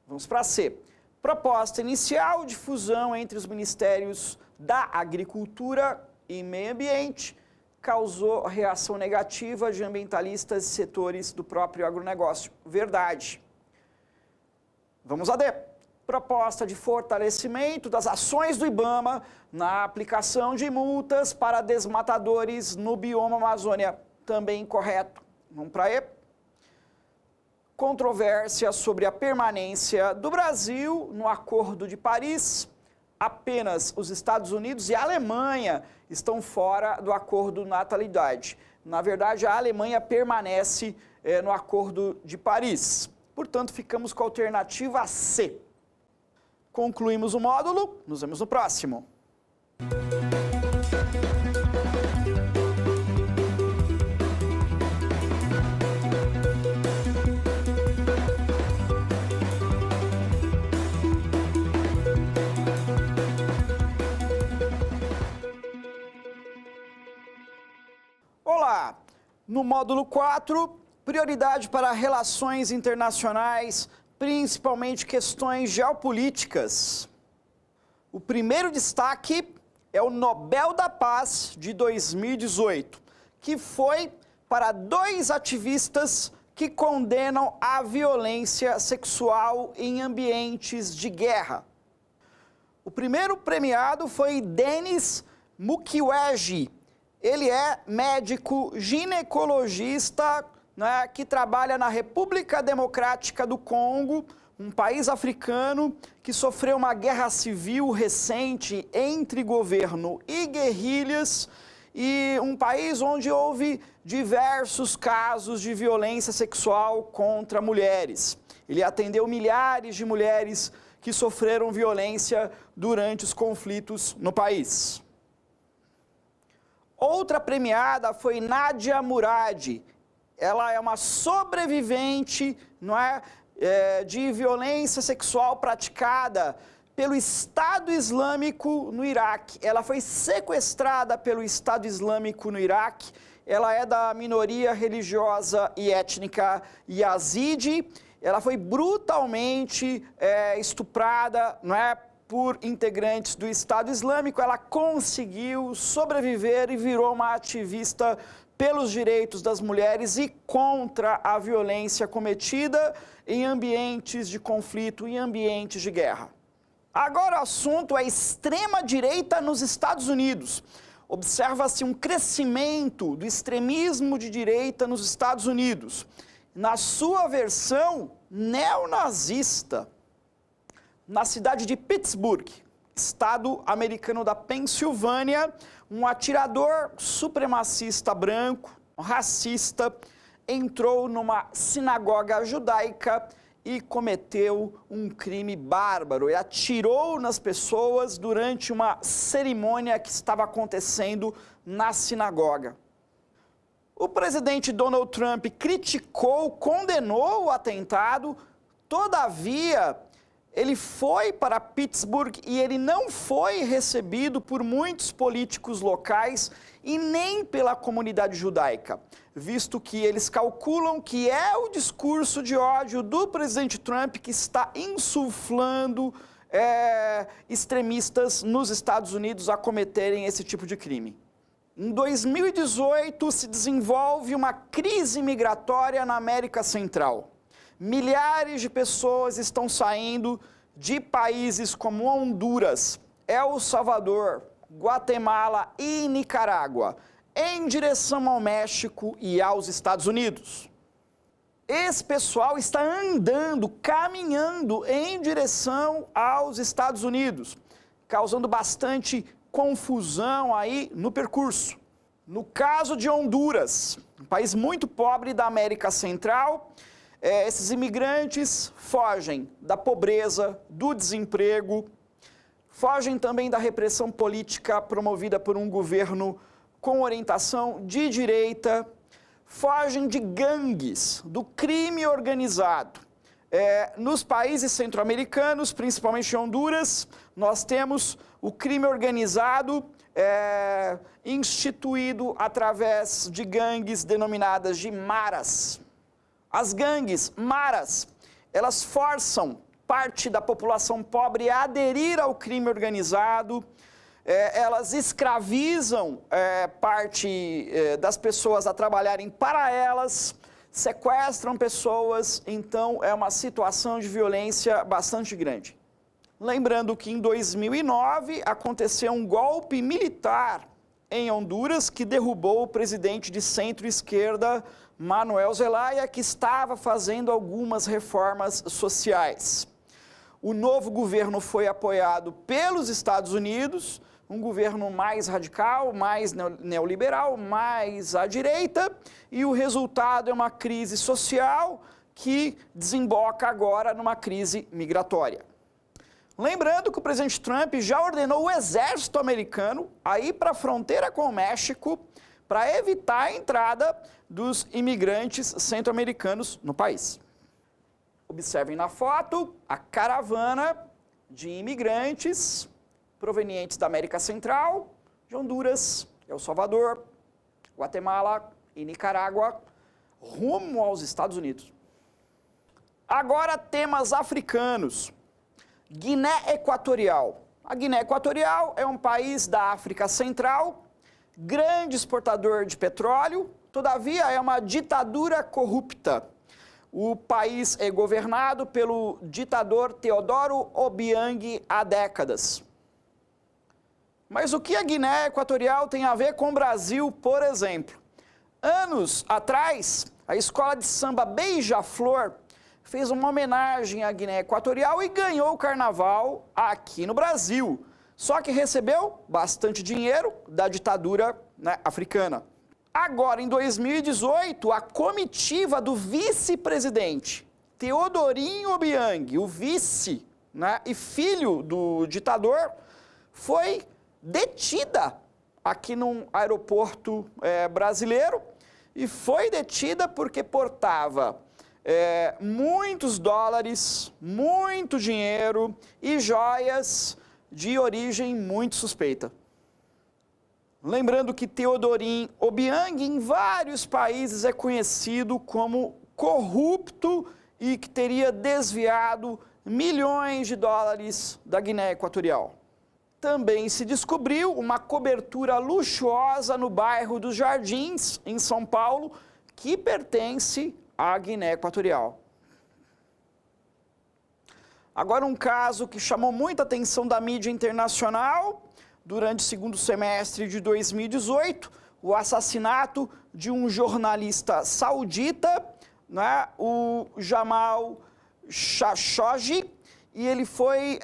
Vamos para C. Proposta inicial de fusão entre os Ministérios da Agricultura e Meio Ambiente causou reação negativa de ambientalistas e setores do próprio agronegócio. Verdade. Vamos a D. Proposta de fortalecimento das ações do IBAMA na aplicação de multas para desmatadores no bioma Amazônia. Também incorreto. Vamos para E. Controvérsia sobre a permanência do Brasil no Acordo de Paris. Apenas os Estados Unidos e a Alemanha estão fora do Acordo de Natalidade. Na verdade, a Alemanha permanece no Acordo de Paris. Portanto, ficamos com a alternativa C. Concluímos o módulo, nos vemos no próximo. Olá! No módulo 4, prioridade para relações internacionais, principalmente questões geopolíticas. O primeiro destaque é o Nobel da Paz de 2018, que foi para 2 ativistas que condenam a violência sexual em ambientes de guerra. O primeiro premiado foi Denis Mukwege. Ele é médico ginecologista, né, que trabalha na República Democrática do Congo, um país africano que sofreu uma guerra civil recente entre governo e guerrilhas, e um país onde houve diversos casos de violência sexual contra mulheres. Ele atendeu milhares de mulheres que sofreram violência durante os conflitos no país. Outra premiada foi Nadia Murad. Ela é uma sobrevivente, não é, de violência sexual praticada pelo Estado Islâmico no Iraque. Ela foi sequestrada pelo Estado Islâmico no Iraque. Ela é da minoria religiosa e étnica Yazidi. Ela foi brutalmente estuprada, não é, por integrantes do Estado Islâmico. Ela conseguiu sobreviver e virou uma ativista pelos direitos das mulheres e contra a violência cometida em ambientes de conflito, em ambientes de guerra. Agora o assunto é extrema-direita nos Estados Unidos. Observa-se um crescimento do extremismo de direita nos Estados Unidos, na sua versão neonazista. Na cidade de Pittsburgh, estado americano da Pensilvânia, um atirador supremacista branco, racista, entrou numa sinagoga judaica e cometeu um crime bárbaro. Ele atirou nas pessoas durante uma cerimônia que estava acontecendo na sinagoga. O presidente Donald Trump criticou, condenou o atentado, todavia, ele foi para Pittsburgh e ele não foi recebido por muitos políticos locais e nem pela comunidade judaica, visto que eles calculam que é o discurso de ódio do presidente Trump que está insuflando extremistas nos Estados Unidos a cometerem esse tipo de crime. Em 2018, se desenvolve uma crise migratória na América Central. Milhares de pessoas estão saindo de países como Honduras, El Salvador, Guatemala e Nicarágua, em direção ao México e aos Estados Unidos. Esse pessoal está andando, caminhando em direção aos Estados Unidos, causando bastante confusão aí no percurso. No caso de Honduras, um país muito pobre da América Central, esses imigrantes fogem da pobreza, do desemprego, fogem também da repressão política promovida por um governo com orientação de direita, fogem de gangues, do crime organizado. Nos países centro-americanos, principalmente em Honduras, nós temos o crime organizado instituído através de gangues denominadas de maras. As gangues maras, elas forçam parte da população pobre a aderir ao crime organizado, elas escravizam parte das pessoas a trabalharem para elas, sequestram pessoas, então é uma situação de violência bastante grande. Lembrando que em 2009 aconteceu um golpe militar em Honduras que derrubou o presidente de centro-esquerda, Manuel Zelaya, que estava fazendo algumas reformas sociais. O novo governo foi apoiado pelos Estados Unidos, um governo mais radical, mais neoliberal, mais à direita, e o resultado é uma crise social que desemboca agora numa crise migratória. Lembrando que o presidente Trump já ordenou o exército americano a ir para a fronteira com o México para evitar a entrada dos imigrantes centro-americanos no país. Observem na foto a caravana de imigrantes provenientes da América Central, de Honduras, El Salvador, Guatemala e Nicarágua, rumo aos Estados Unidos. Agora, temas africanos. Guiné Equatorial. A Guiné Equatorial é um país da África Central, grande exportador de petróleo, todavia é uma ditadura corrupta. O país é governado pelo ditador Teodoro Obiang há décadas. Mas o que a Guiné Equatorial tem a ver com o Brasil, por exemplo? Anos atrás, a escola de samba Beija-Flor fez uma homenagem à Guiné Equatorial e ganhou o carnaval aqui no Brasil. Só que recebeu bastante dinheiro da ditadura africana. Agora, em 2018, a comitiva do vice-presidente Teodorinho Obiang, o vice e filho do ditador, foi detida aqui num aeroporto brasileiro e foi detida porque portava muitos dólares, muito dinheiro e joias de origem muito suspeita. Lembrando que Teodorinho Obiang em vários países é conhecido como corrupto e que teria desviado milhões de dólares da Guiné Equatorial. Também se descobriu uma cobertura luxuosa no bairro dos Jardins, em São Paulo, que pertence à Guiné Equatorial. Agora um caso que chamou muita atenção da mídia internacional durante o segundo semestre de 2018, o assassinato de um jornalista saudita, o Jamal Khashoggi, e ele foi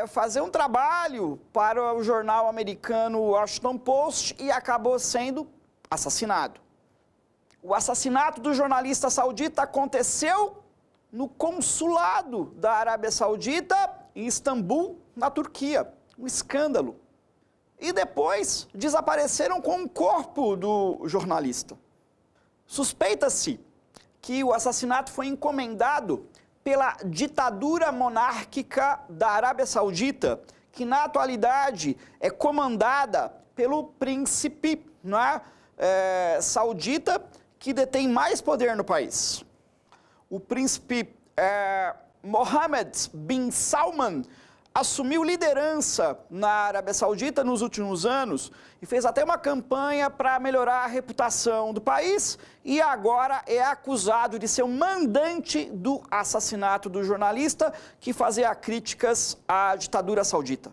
fazer um trabalho para o jornal americano Washington Post e acabou sendo assassinado. O assassinato do jornalista saudita aconteceu no consulado da Arábia Saudita em Istambul, na Turquia. Um escândalo. E depois desapareceram com o corpo do jornalista. Suspeita-se que o assassinato foi encomendado pela ditadura monárquica da Arábia Saudita, que na atualidade é comandada pelo príncipe, não é, saudita, que detém mais poder no país. O príncipe Mohammed bin Salman assumiu liderança na Arábia Saudita nos últimos anos e fez até uma campanha para melhorar a reputação do país e agora é acusado de ser o mandante do assassinato do jornalista que fazia críticas à ditadura saudita.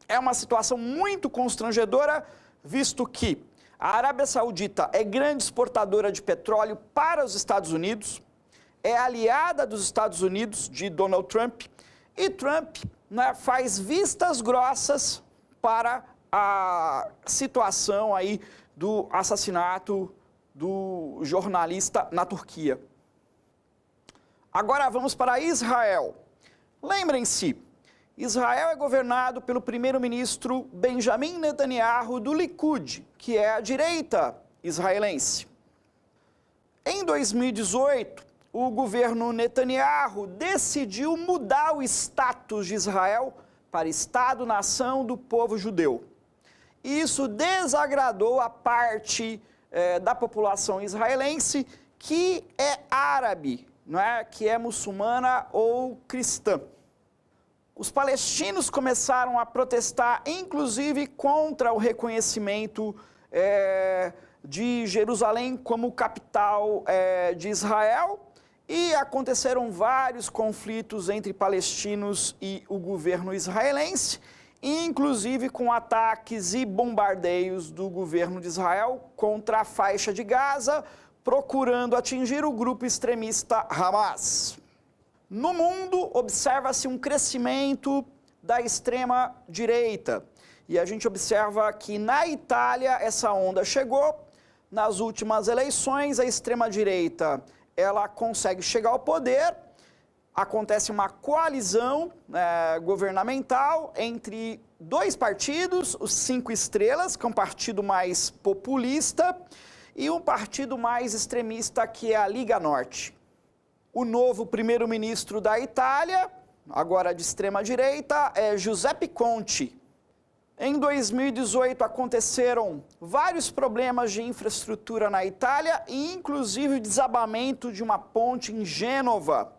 É uma situação muito constrangedora, visto que a Arábia Saudita é grande exportadora de petróleo para os Estados Unidos, é aliada dos Estados Unidos, de Donald Trump, e Trump, né, faz vistas grossas para a situação aí do assassinato do jornalista na Turquia. Agora vamos para Israel. Lembrem-se, Israel é governado pelo primeiro-ministro Benjamin Netanyahu do Likud, que é a direita israelense. Em 2018, o governo Netanyahu decidiu mudar o status de Israel para Estado-nação do povo judeu. Isso desagradou a parte da população israelense que é árabe, não é? Que é muçulmana ou cristã. Os palestinos começaram a protestar, inclusive, contra o reconhecimento de Jerusalém como capital de Israel, e aconteceram vários conflitos entre palestinos e o governo israelense, inclusive com ataques e bombardeios do governo de Israel contra a faixa de Gaza, procurando atingir o grupo extremista Hamas. No mundo, observa-se um crescimento da extrema-direita. E a gente observa que na Itália essa onda chegou. Nas últimas eleições, a extrema-direita ela consegue chegar ao poder. Acontece uma coalizão governamental entre dois partidos, os 5 Estrelas, que é um partido mais populista, e um partido mais extremista, que é a Liga Norte. O novo primeiro-ministro da Itália, agora de extrema-direita, é Giuseppe Conte. Em 2018 aconteceram vários problemas de infraestrutura na Itália, e inclusive o desabamento de uma ponte em Gênova,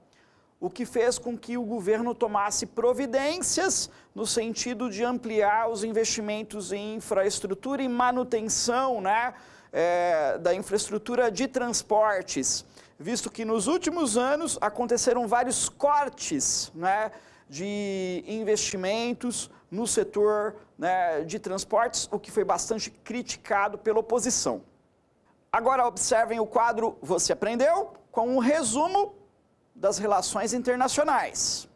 o que fez com que o governo tomasse providências no sentido de ampliar os investimentos em infraestrutura e manutenção da infraestrutura de transportes, visto que nos últimos anos aconteceram vários cortes de investimentos no setor de transportes, o que foi bastante criticado pela oposição. Agora observem o quadro Você Aprendeu, com um resumo das relações internacionais.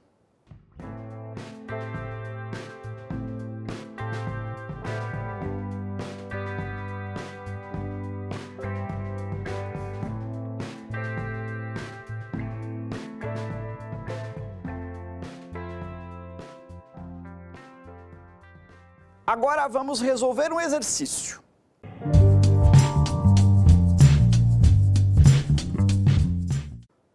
Agora vamos resolver um exercício.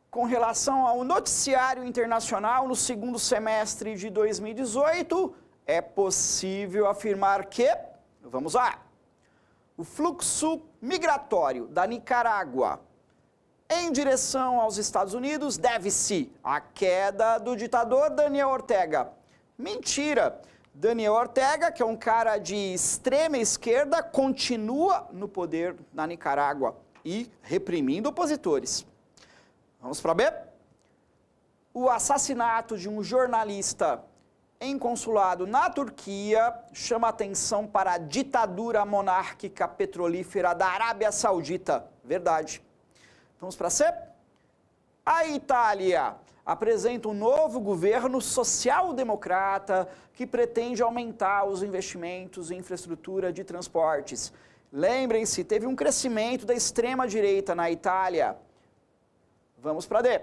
Com relação ao noticiário internacional no segundo semestre de 2018, é possível afirmar que, vamos lá, o fluxo migratório da Nicarágua em direção aos Estados Unidos deve-se à queda do ditador Daniel Ortega. Mentira! Daniel Ortega, que é um cara de extrema esquerda, continua no poder na Nicarágua e reprimindo opositores. Vamos para B? O assassinato de um jornalista em consulado na Turquia chama atenção para a ditadura monárquica petrolífera da Arábia Saudita. Verdade. Vamos para C? A Itália apresenta um novo governo social-democrata que pretende aumentar os investimentos em infraestrutura de transportes. Lembrem-se, teve um crescimento da extrema-direita na Itália. Vamos para D.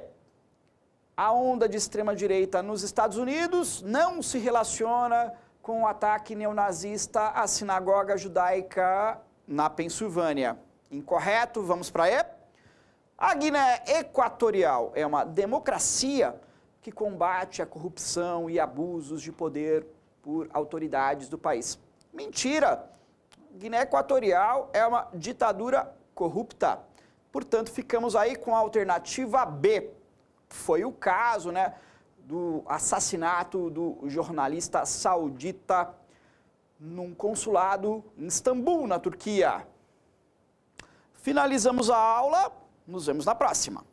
A onda de extrema-direita nos Estados Unidos não se relaciona com o ataque neonazista à sinagoga judaica na Pensilvânia. Incorreto, vamos para E. A Guiné Equatorial é uma democracia que combate a corrupção e abusos de poder por autoridades do país. Mentira! Guiné Equatorial é uma ditadura corrupta. Portanto, ficamos aí com a alternativa B. Foi o caso, né, do assassinato do jornalista saudita num consulado em Istambul, na Turquia. Finalizamos a aula, nos vemos na próxima.